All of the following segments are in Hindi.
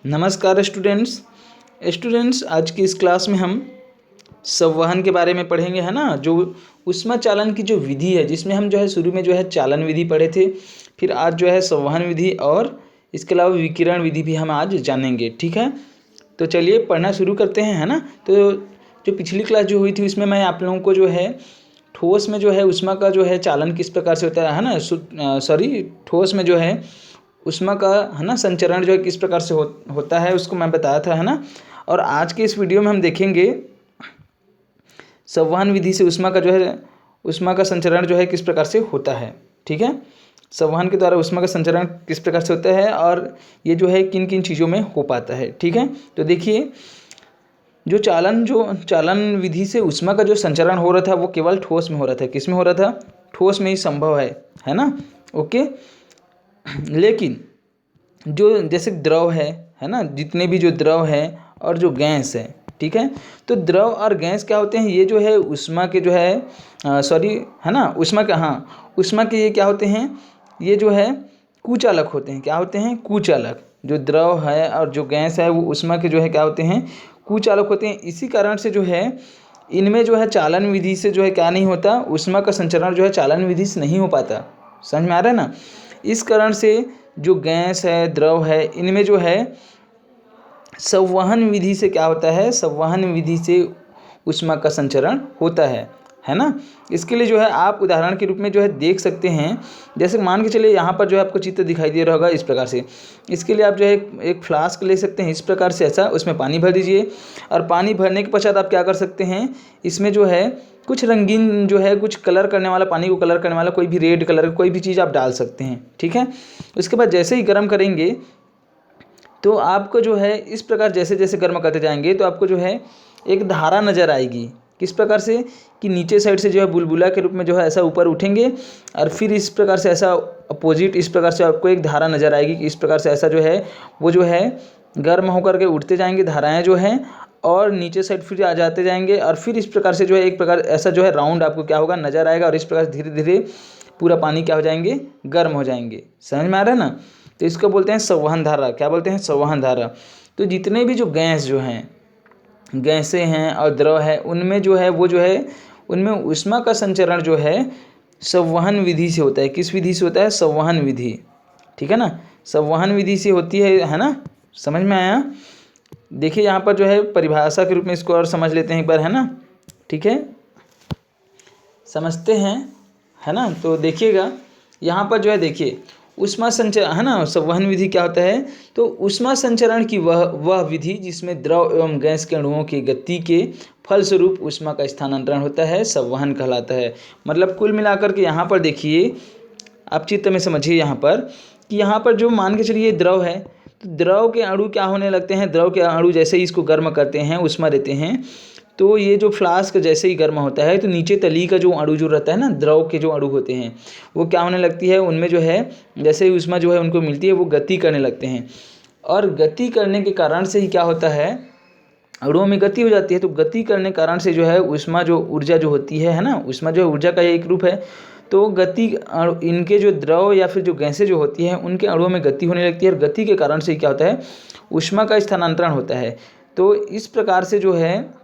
नमस्कार स्टूडेंट्स। आज की इस क्लास में हम संवहन के बारे में पढ़ेंगे, है ना। जो ऊष्मा चालन की जो विधि है, जिसमें हम जो है शुरू में जो है चालन विधि पढ़े थे, फिर आज जो है संवहन विधि और इसके अलावा विकिरण विधि भी हम आज जानेंगे। ठीक है, तो चलिए पढ़ना शुरू करते हैं, है ना। तो जो पिछली क्लास जो हुई थी उसमें मैं आप लोगों को जो है ठोस में जो है ऊष्मा का जो है चालन किस प्रकार से होता है ना, ठोस में जो है ऊष्मा का, है ना, संचरण जो है किस प्रकार से होता है उसको मैं बताया था, है ना। और आज के इस वीडियो में हम देखेंगे संवहन विधि से ऊष्मा का जो है ऊष्मा का संचरण जो है किस प्रकार से होता है। ठीक है, संवहन के द्वारा ऊष्मा का संचरण किस प्रकार से होता है और ये जो है किन किन चीज़ों में हो पाता है। ठीक है, तो देखिए जो चालन विधि से ऊष्मा का जो संचरण हो रहा था वो केवल ठोस में हो रहा था। किस में हो रहा था? ठोस में ही संभव है ना। ओके, लेकिन जो जैसे द्रव है ना, जितने भी जो द्रव है और जो गैस है, ठीक है, तो द्रव और गैस क्या होते हैं? ये जो है ऊष्मा के जो है है ना, ऊष्मा के ये क्या होते हैं? ये जो है कुचालक होते हैं। क्या होते हैं? कुचालक। जो द्रव है और जो गैस है वो ऊष्मा के जो है क्या होते हैं? कुचालक होते हैं। इसी कारण से जो है इनमें जो है चालन विधि से जो है क्या नहीं होता? ऊष्मा का संचरण जो है चालन विधि से नहीं हो पाता। समझ में आ रहा है ना। इस कारण से जो गैस है, द्रव है, इनमें जो है संवहन विधि से क्या होता है? संवहन विधि से ऊष्मा का संचरण होता है ना। इसके लिए जो है आप उदाहरण के रूप में जो है देख सकते हैं। जैसे मान के चलिए यहाँ पर जो है आपको चित्र दिखाई दे रहा होगा इस प्रकार से। इसके लिए आप जो है एक फ्लास्क ले सकते हैं इस प्रकार से, ऐसा उसमें पानी भर दीजिए और पानी भरने के पश्चात आप क्या कर सकते हैं, इसमें जो है कुछ रंगीन जो है कुछ कलर करने वाला, पानी को कलर करने वाला कोई भी रेड कलर कोई भी चीज़ आप डाल सकते हैं। ठीक है, उसके बाद जैसे ही गर्म करेंगे तो आपको जो है इस प्रकार जैसे जैसे गर्म करते जाएंगे तो आपको जो है एक धारा नज़र आएगी। किस प्रकार से? कि नीचे साइड से जो है बुलबुला के रूप में जो है ऐसा ऊपर उठेंगे और फिर इस प्रकार से ऐसा अपोजिट इस प्रकार से आपको एक धारा नज़र आएगी कि इस प्रकार से ऐसा जो है वो जो है गर्म होकर के उठते जाएंगे धाराएं जो हैं, और नीचे साइड फिर आ जाते जाएंगे और फिर इस प्रकार से जो है एक प्रकार ऐसा जो है राउंड आपको क्या होगा? नज़र आएगा। और इस प्रकार से धीरे धीरे पूरा पानी क्या हो जाएंगे? गर्म हो जाएंगे। समझ में आ रहा है ना। तो इसको बोलते हैं संवहन धारा। क्या बोलते हैं? संवहन धारा। तो जितने भी जो गैस जो हैं, गैसें हैं और द्रव है, उनमें जो है वो जो है उनमें ऊष्मा का संचरण जो है संवहन विधि से होता है। किस विधि से होता है? संवहन विधि। ठीक है ना, संवहन विधि से होती है ना। समझ में आया? देखिए यहाँ पर जो है परिभाषा के रूप में इसको और समझ लेते हैं एक बार, है ना। ठीक है, समझते हैं, है ना। तो देखिएगा यहाँ पर जो है देखिए ऊष्मा संचरण, है ना, संवहन विधि क्या होता है? तो ऊष्मा संचरण की वह विधि जिसमें द्रव एवं गैस के अणुओं की गति के फलस्वरूप ऊष्मा का स्थानांतरण होता है, संवहन कहलाता है। मतलब कुल मिलाकर के यहाँ पर देखिए, आप चित्र में समझिए यहाँ पर कि यहाँ पर जो मान के चलिए द्रव है, तो द्रव के अणु क्या होने लगते हैं? द्रव के अणु जैसे ही इसको गर्म करते हैं, ऊष्मा देते हैं, तो ये जो फ्लास्क जैसे ही गर्म होता है तो नीचे तली का जो अणु जो रहता है ना, द्रव के जो अणु होते हैं वो क्या होने लगती है? उनमें जो है जैसे ही ऊष्मा जो है उनको मिलती है वो गति करने लगते हैं। और गति करने के कारण से ही क्या होता है? अणुओं में गति हो जाती है। तो गति करने के कारण से जो है ऊष्मा जो ऊर्जा जो होती है ना, ऊष्मा जो है ऊर्जा का एक रूप है। तो गति इनके जो द्रव या फिर जो गैसें जो होती हैं उनके अणुओं में गति होने लगती है और गति के कारण से क्या होता है? ऊष्मा का स्थानांतरण होता है। तो इस प्रकार से जो है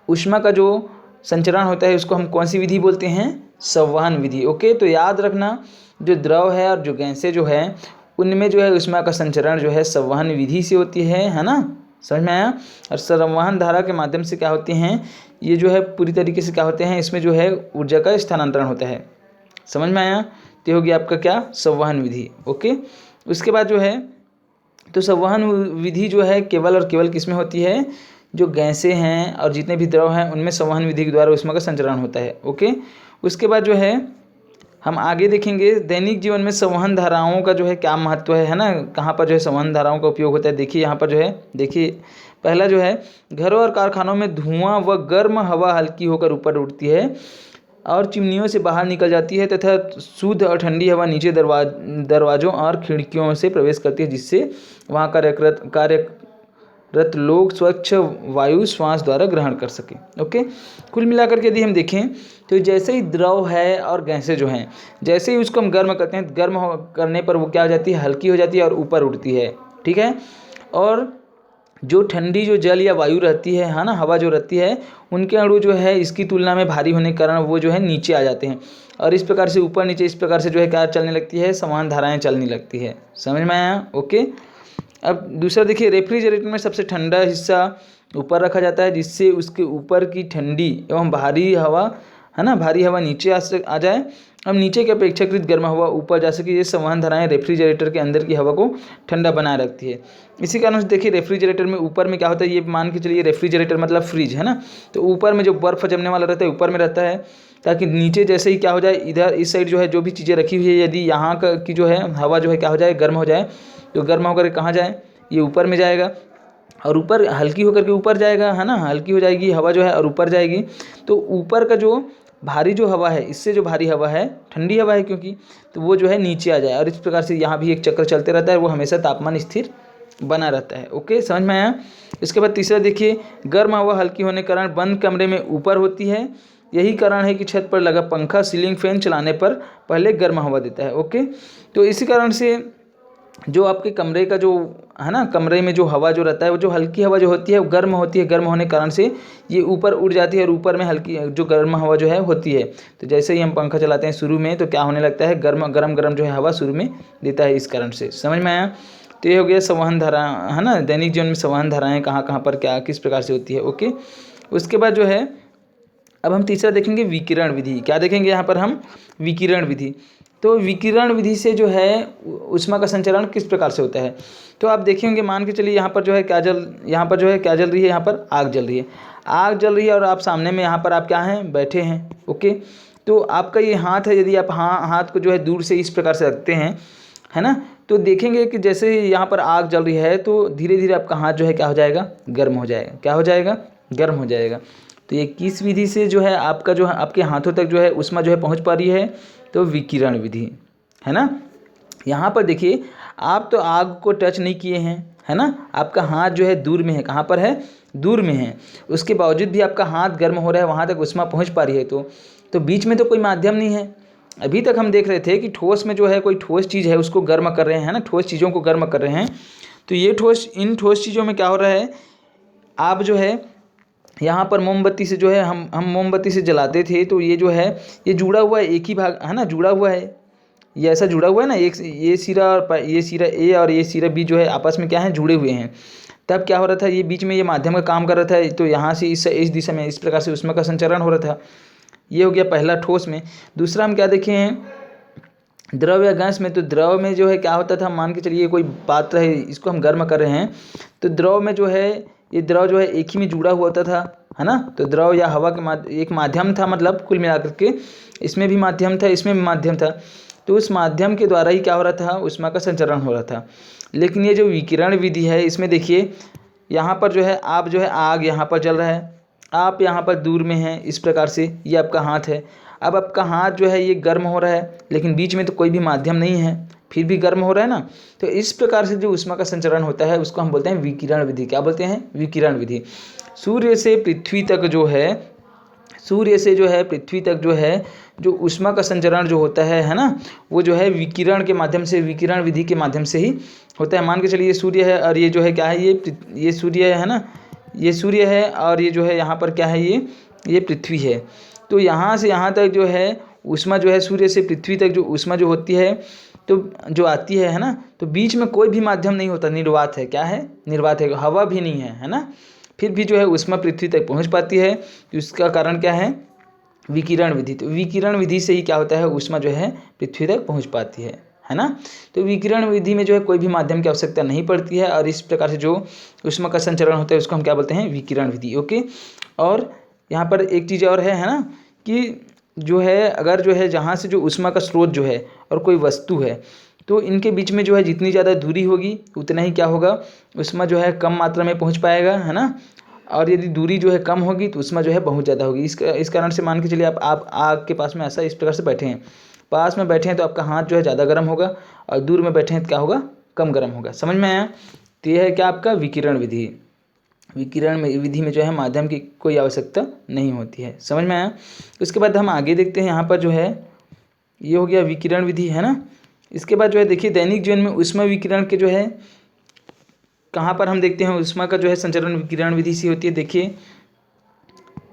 ऊष्मा का जो संचरण होता है उसको हम कौन सी विधि बोलते हैं? संवहन विधि। ओके, तो याद रखना जो द्रव है और जो गैसें जो है उनमें जो है ऊष्मा का संचरण जो है संवहन विधि से होती है ना। समझ में आया? और संवहन धारा के माध्यम से क्या होते हैं? ये जो है पूरी तरीके से क्या होते हैं? इसमें जो है ऊर्जा का स्थानांतरण होता है। समझ में आया? तो होगी आपका क्या? संवहन विधि। ओके, उसके बाद जो है तो संवहन विधि जो है केवल और केवल किस में होती है? जो गैसें हैं और जितने भी द्रव हैं उनमें संवहन विधि के द्वारा ऊष्मा का संचरण होता है। ओके, उसके बाद जो है हम आगे देखेंगे दैनिक जीवन में संवहन धाराओं का जो है क्या महत्व है ना। कहाँ पर जो है संवहन धाराओं का उपयोग होता है? देखिए यहाँ पर जो है देखिए पहला जो है घरों और कारखानों में धुआं व गर्म हवा हल्की होकर ऊपर उठती है और चिमनियों से बाहर निकल जाती है तथा शुद्ध और ठंडी हवा नीचे दरवाज़ों और खिड़कियों से प्रवेश करती है, जिससे वहाँ कार्यरत लोग स्वच्छ वायु श्वास द्वारा ग्रहण कर सके। ओके, कुल मिलाकर के यदि हम देखें तो जैसे ही द्रव है और गैसें जो हैं, जैसे ही उसको हम गर्म करते हैं, करने पर वो क्या हो जाती है? हल्की हो जाती है और ऊपर उड़ती है। ठीक है, और जो ठंडी जो जल या वायु रहती है ना, हवा जो रहती है, उनके अणु जो है इसकी तुलना में भारी होने के कारण वो जो है नीचे आ जाते हैं और इस प्रकार से ऊपर नीचे इस प्रकार से जो है क्या चलने लगती है, समान धाराएं चलने लगती है। समझ में आया? ओके। अब दूसरा देखिए, रेफ्रिजरेटर में सबसे ठंडा हिस्सा ऊपर रखा जाता है जिससे उसके ऊपर की ठंडी एवं भारी हवा है ना, भारी हवा नीचे आ जाए। अब नीचे की अपेक्षाकृत गर्म हवा ऊपर जा सके। ये संवहन धाराएं रेफ्रिजरेटर के अंदर की हवा को ठंडा बनाए रखती है। इसी कारण से देखिए रेफ्रिजरेटर में ऊपर में क्या होता है, ये मान के चलिए रेफ्रिजरेटर मतलब फ्रिज है ना, तो ऊपर में जो बर्फ़ जमने वाला रहता है ऊपर में रहता है, ताकि नीचे जैसे ही क्या हो जाए, इधर इस साइड जो है जो भी चीज़ें रखी हुई है, यदि यहाँ की जो है हवा जो है क्या हो जाए, गर्म हो जाए, तो गर्म होकर कहाँ जाए, ये ऊपर में जाएगा और ऊपर हल्की होकर के ऊपर जाएगा है ना, हल्की हो जाएगी हवा जो है और ऊपर जाएगी। तो ऊपर का जो भारी जो हवा है, इससे जो भारी हवा है, ठंडी हवा है क्योंकि, तो वो जो है नीचे आ जाए और इस प्रकार से यहाँ भी एक चक्र चलते रहता है, वो हमेशा तापमान स्थिर बना रहता है। ओके, समझ में आया? इसके बाद तीसरा देखिए, गर्म हवा हल्की होने के कारण बंद कमरे में ऊपर होती है। यही कारण है कि छत पर लगा पंखा सीलिंग फैन चलाने पर पहले गर्म हवा देता है। ओके, तो इसी कारण से जो आपके कमरे का जो है ना, कमरे में जो हवा जो रहता है, वो जो हल्की हवा जो होती है वो गर्म होती है। गर्म होने के कारण से ये ऊपर उड़ जाती है और ऊपर में हल्की जो गर्म हवा जो है होती है। तो जैसे ही हम पंखा चलाते हैं शुरू में, तो क्या होने लगता है, गर्म गरम जो है हवा शुरू में देता है, इस कारण से। समझ में आया? तो ये हो गया संवहन धारा है ना, दैनिक जीवन में संवहन धाराएँ कहाँ कहाँ पर क्या किस प्रकार से होती है। ओके, उसके बाद जो है अब हम तीसरा देखेंगे विकिरण विधि। क्या देखेंगे यहाँ पर हम? विकिरण विधि। तो विकिरण विधि से जो है ऊष्मा का संचरण किस प्रकार से होता है, तो आप देखेंगे, मान के चलिए यहाँ पर जो है क्या यहाँ पर जो है क्या जल रही है, यहाँ पर आग जल रही है। आग जल रही है और आप सामने में यहाँ पर आप क्या हैं, बैठे हैं। ओके, तो आपका ये हाथ है, यदि आप हाथ को जो है दूर से इस प्रकार से रखते हैं है ना, तो देखेंगे कि जैसे ही यहाँ पर आग जल रही है तो धीरे धीरे आपका हाथ जो है क्या हो जाएगा, गर्म हो जाएगा। क्या हो जाएगा? गर्म हो जाएगा। तो ये किस विधि से जो है आपका जो है आपके हाथों तक जो है ऊष्मा जो है पहुँच पा रही है, तो विकिरण विधि है ना। यहाँ पर देखिए, आप तो आग को टच नहीं किए हैं है ना, आपका हाथ जो है दूर में है। कहाँ पर है? दूर में है। उसके बावजूद भी आपका हाथ गर्म हो रहा है, वहाँ तक ऊष्मा पहुँच पा रही है। तो बीच में तो कोई माध्यम नहीं है। अभी तक हम देख रहे थे कि ठोस में जो है कोई ठोस चीज़ है, उसको गर्म कर रहे हैं ना, ठोस चीज़ों को गर्म कर रहे हैं। तो ये इन ठोस चीज़ों में क्या हो रहा है, आप जो है यहाँ पर मोमबत्ती से जो है हम मोमबत्ती से जलाते थे, तो ये जो है ये जुड़ा हुआ है, एक ही भाग है ना, जुड़ा हुआ है, ये ऐसा जुड़ा हुआ है ना, एक ये सिरा और ये सिरा ए और ये सिरा बी जो है आपस में क्या है, जुड़े हुए हैं। तब क्या हो रहा था, ये बीच में ये माध्यम का काम कर रहा था, तो यहाँ से इस दिशा में इस प्रकार से ऊष्मा का संचरण हो रहा था। ये हो गया पहला ठोस में। दूसरा हम क्या देखे हैं, द्रव या गैस में। तो द्रव में जो है क्या होता था, मान के चलिए कोई पात्र है, इसको हम गर्म कर रहे हैं, तो द्रव में जो है ये द्रव जो है एक ही में जुड़ा हुआ होता था है ना। तो द्रव या हवा के एक माध्यम था, मतलब कुल मिलाकर के इसमें भी माध्यम था, इसमें भी माध्यम था। तो उस माध्यम के द्वारा ही क्या हो रहा था, ऊष्मा का संचरण हो रहा था। लेकिन ये जो विकिरण विधि है, इसमें देखिए यहाँ पर जो है आप जो है आग यहाँ पर जल रहा है, आप यहाँ पर दूर में हैं, इस प्रकार से ये आपका हाथ है। अब आपका हाथ जो है ये गर्म हो रहा है, लेकिन बीच में तो कोई भी माध्यम नहीं है, फिर भी गर्म हो रहा है ना। तो इस प्रकार से जो ऊष्मा का संचरण होता है उसको हम बोलते हैं विकिरण विधि। क्या बोलते हैं? विकिरण विधि। सूर्य से पृथ्वी तक जो है, सूर्य से जो है पृथ्वी तक जो है जो ऊष्मा का संचरण जो होता है ना, वो जो है विकिरण के माध्यम से, विकिरण विधि के माध्यम से ही होता है। मान के चलिए ये सूर्य है और ये जो है क्या है, ये सूर्य है ना, ये सूर्य है और ये जो है यहाँ पर क्या है, ये पृथ्वी है। तो यहाँ से यहाँ तक जो है ऊष्मा जो है, सूर्य से पृथ्वी तक जो ऊष्मा जो होती है, तो जो आती है ना, तो बीच में कोई भी माध्यम नहीं होता, निर्वात है। क्या है? निर्वात है, हवा भी नहीं है ना, फिर भी जो है ऊष्मा पृथ्वी तक पहुँच पाती है। तो इसका कारण क्या है? विकिरण विधि। तो विकिरण विधि से ही क्या होता है, ऊष्मा जो है पृथ्वी तक पहुँच पाती है ना। तो विकिरण विधि में जो है कोई भी माध्यम की आवश्यकता नहीं पड़ती है, और इस प्रकार से जो ऊष्मा का संचरण होता है उसको हम क्या बोलते हैं, विकिरण विधि। ओके, और यहाँ पर एक चीज़ और है ना, कि जो है अगर जो है जहाँ से जो ऊष्मा का स्रोत जो है और कोई वस्तु है, तो इनके बीच में जो है जितनी ज़्यादा दूरी होगी उतना ही क्या होगा, ऊष्मा जो है कम मात्रा में पहुँच पाएगा है ना। और यदि दूरी जो है कम होगी तो ऊष्मा जो है बहुत ज़्यादा होगी। इस कारण से मान के चलिए आप आग के पास में ऐसा इस प्रकार से बैठे हैं, पास में बैठे हैं, तो आपका हाथ जो है ज़्यादा गर्म होगा, और दूर में बैठे हैं तो क्या होगा, कम गर्म होगा। समझ में आया? तो यह है क्या आपका विकिरण विधि। विकिरण विधि में जो है माध्यम की कोई आवश्यकता नहीं होती है। समझ में आया? उसके बाद हम आगे देखते हैं, यहाँ पर जो है ये हो गया विकिरण विधि है ना। इसके बाद जो है देखिए दैनिक जीवन में ऊष्मा विकिरण के जो है कहाँ पर हम देखते हैं ऊष्मा का जो है संचरण विकिरण विधि से होती है। देखिए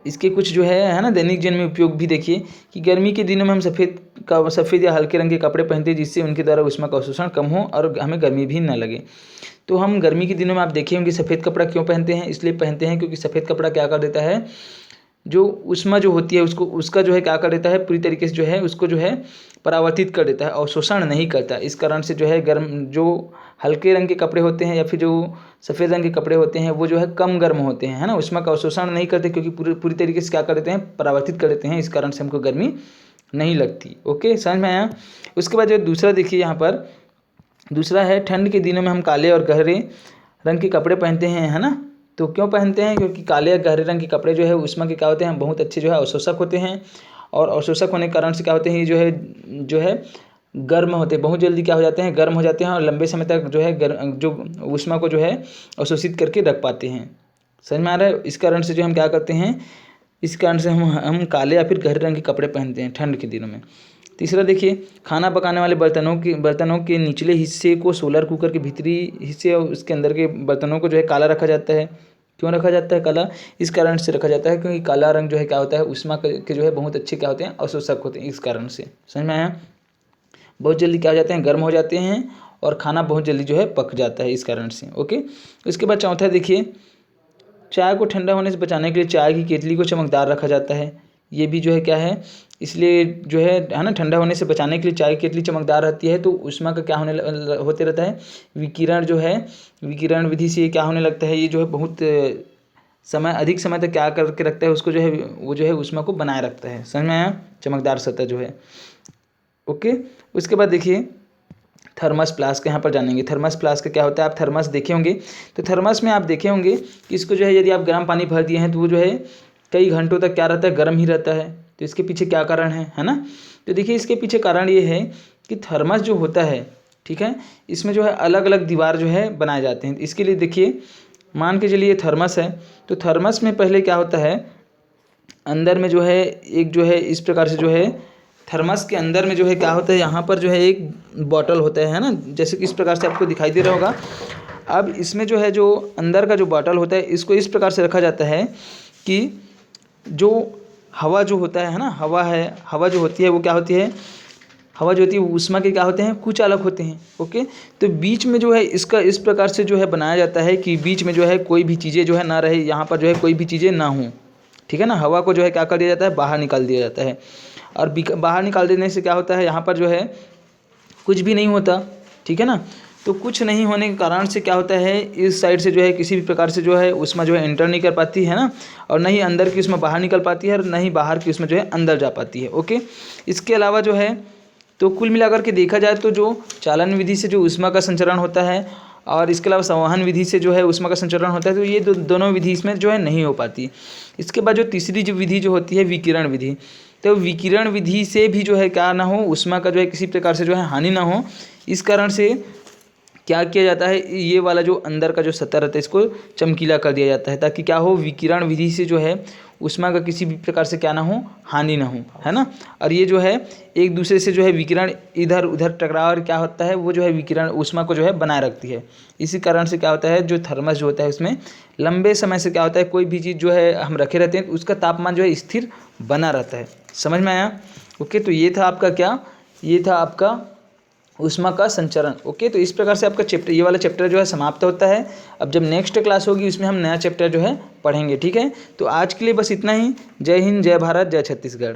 इसके कुछ जो है ना दैनिक जीवन में उपयोग भी देखिए कि गर्मी के दिनों में हम सफ़ेद या हल्के रंग के कपड़े पहनते हैं जिससे उनके द्वारा ऊष्मा का अवशोषण कम हो और हमें गर्मी भी ना लगे। तो हम गर्मी के दिनों में आप देखे होंगे सफ़ेद कपड़ा क्यों पहनते हैं, इसलिए पहनते हैं क्योंकि सफ़ेद कपड़ा क्या कर देता है, जो ऊष्मा जो होती है उसका जो है क्या कर देता है, पूरी तरीके से जो है उसको जो है परावर्तित कर देता है, अवशोषण नहीं करता। इस कारण से जो है गर्म जो हल्के रंग के कपड़े होते हैं या फिर जो सफ़ेद रंग के कपड़े होते हैं वो जो है कम गर्म होते हैं, है ना, ऊष्मा का अवशोषण नहीं करते क्योंकि पूरी तरीके से क्या कर देते हैं, परावर्तित कर देते हैं। इस कारण से हमको गर्मी नहीं लगती। ओके, समझ में आया। उसके बाद जो दूसरा देखिए यहाँ पर दूसरा है ठंड के दिनों में हम काले और गहरे रंग के कपड़े पहनते हैं, है ना। तो क्यों पहनते हैं, क्योंकि काले या गहरे रंग के कपड़े जो है ऊष्मा के क्या होते हैं, बहुत अच्छे जो है अवशोषक होते हैं। और अवशोषक होने के कारण से क्या होते हैं, ये जो है गर्म होते हैं, बहुत जल्दी क्या हो जाते हैं, गर्म हो जाते हैं और लंबे समय तक जो है जो ऊष्मा को जो है अवशोषित करके रख पाते हैं। समझ में आ रहा है। इस कारण से जो हम क्या करते हैं, इस कारण से हम काले या फिर गहरे रंग के कपड़े पहनते हैं ठंड के दिनों में। तीसरा देखिए खाना पकाने वाले बर्तनों के निचले हिस्से को सोलर कुकर के भीतरी हिस्से और उसके अंदर के बर्तनों को जो है काला रखा जाता है। क्यों रखा जाता है काला, इस कारण से रखा जाता है क्योंकि काला रंग जो है क्या होता है, ऊष्मा के जो है बहुत अच्छे क्या होते हैं, अवशोषक होते हैं। इस कारण से समझ में आया। बहुत जल्दी क्या हो जाते हैं, गर्म हो जाते हैं और खाना बहुत जल्दी जो है पक जाता है इस कारण से। ओके, उसके बाद चौथा देखिए चाय को ठंडा होने से बचाने के लिए चाय की केतली को चमकदार रखा जाता है। ये भी जो है क्या है, इसलिए जो है ना, ठंडा होने से बचाने के लिए चाय की केतली चमकदार रहती है तो ऊष्मा का क्या होते रहता है, विकिरण जो है, विकिरण विधि से क्या होने लगता है, ये जो है बहुत अधिक समय तक क्या करके रखता है उसको जो है, वो जो है ऊष्मा को बनाए रखता है। समझ में आया, चमकदार सतह जो है। ओके, उसके बाद देखिए थर्मस फ्लास्क यहाँ पर जानेंगे। थर्मस फ्लास्क क्या होता है, आप थर्मस देखे होंगे। तो थर्मस में आप देखे होंगे कि इसको जो है यदि आप गर्म पानी भर दिए हैं तो वो जो है कई घंटों तक क्या रहता है, गर्म ही रहता है। तो इसके पीछे क्या कारण है ना। तो देखिए इसके पीछे कारण ये है कि थर्मस जो होता है, ठीक है, इसमें जो है अलग अलग दीवार जो है बनाए जाते हैं। इसके लिए देखिए मान के चलिए थर्मस है, तो थर्मस में पहले क्या होता है, अंदर में जो है एक जो है इस प्रकार से जो है थर्मस के अंदर में जो है क्या होता है, यहाँ पर जो है एक बॉटल होता है ना, जैसे कि इस प्रकार से आपको दिखाई दे रहा होगा। अब इसमें जो है जो अंदर का जो बॉटल होता है इसको इस प्रकार से रखा जाता है कि जो हवा जो होता है ना, हवा जो होती है वो क्या होती है, हवा जो होती है ऊष्मा के क्या होते हैं, कुचालक होते हैं। ओके, तो बीच में जो है इसका इस प्रकार से जो है बनाया जाता है कि बीच में जो है कोई भी चीज़ें जो है ना रहे, यहाँ पर जो है कोई भी चीज़ें ना हों, ठीक है ना। हवा को जो है क्या कर दिया जाता है, बाहर निकाल दिया जाता है। और बाहर निकाल देने से क्या होता है, यहाँ पर जो है कुछ भी नहीं होता, ठीक है ना। तो कुछ नहीं होने के कारण से क्या होता है, इस साइड से जो है किसी भी प्रकार से जो है ऊष्मा जो है एंटर नहीं कर पाती है ना, और न ही अंदर की ऊष्मा बाहर निकल पाती है और न ही बाहर की ऊष्मा जो है अंदर जा पाती है। ओके, इसके अलावा जो है तो कुल मिलाकर के देखा जाए तो जो चालन विधि से जो ऊष्मा का संचरण होता है और इसके अलावा संवहन विधि से जो है ऊष्मा का संचरण होता है, तो ये दोनों विधि इसमें जो है नहीं हो पाती। इसके बाद जो तीसरी जो विधि जो होती है विकिरण विधि, तो विकिरण विधि से भी जो है क्या ना हो, ऊष्मा का जो है किसी प्रकार से जो है हानि ना हो। इस कारण से क्या किया जाता है, ये वाला जो अंदर का जो सतह रहता है इसको चमकीला कर दिया जाता है ताकि क्या हो, विकिरण विधि से जो है ऊष्मा का किसी भी प्रकार से क्या ना हो, हानि ना हो, है ना। और ये जो है एक दूसरे से जो है विकिरण इधर उधर टकराव और क्या होता है, वो जो है विकिरण ऊष्मा को जो है बनाए रखती है। इसी कारण से क्या होता है, जो थर्मस जो होता है उसमें लंबे समय से क्या होता है, कोई भी चीज़ जो है हम रखे रहते हैं तो उसका तापमान जो है स्थिर बना रहता है। समझ में आया। ओके, तो ये था आपका क्या, ये था आपका ऊष्मा का संचरण। ओके, तो इस प्रकार से आपका चैप्टर, ये वाला चैप्टर जो है समाप्त होता है। अब जब नेक्स्ट क्लास होगी उसमें हम नया चैप्टर जो है पढ़ेंगे, ठीक है। तो आज के लिए बस इतना ही। जय हिंद, जय भारत, जय छत्तीसगढ़।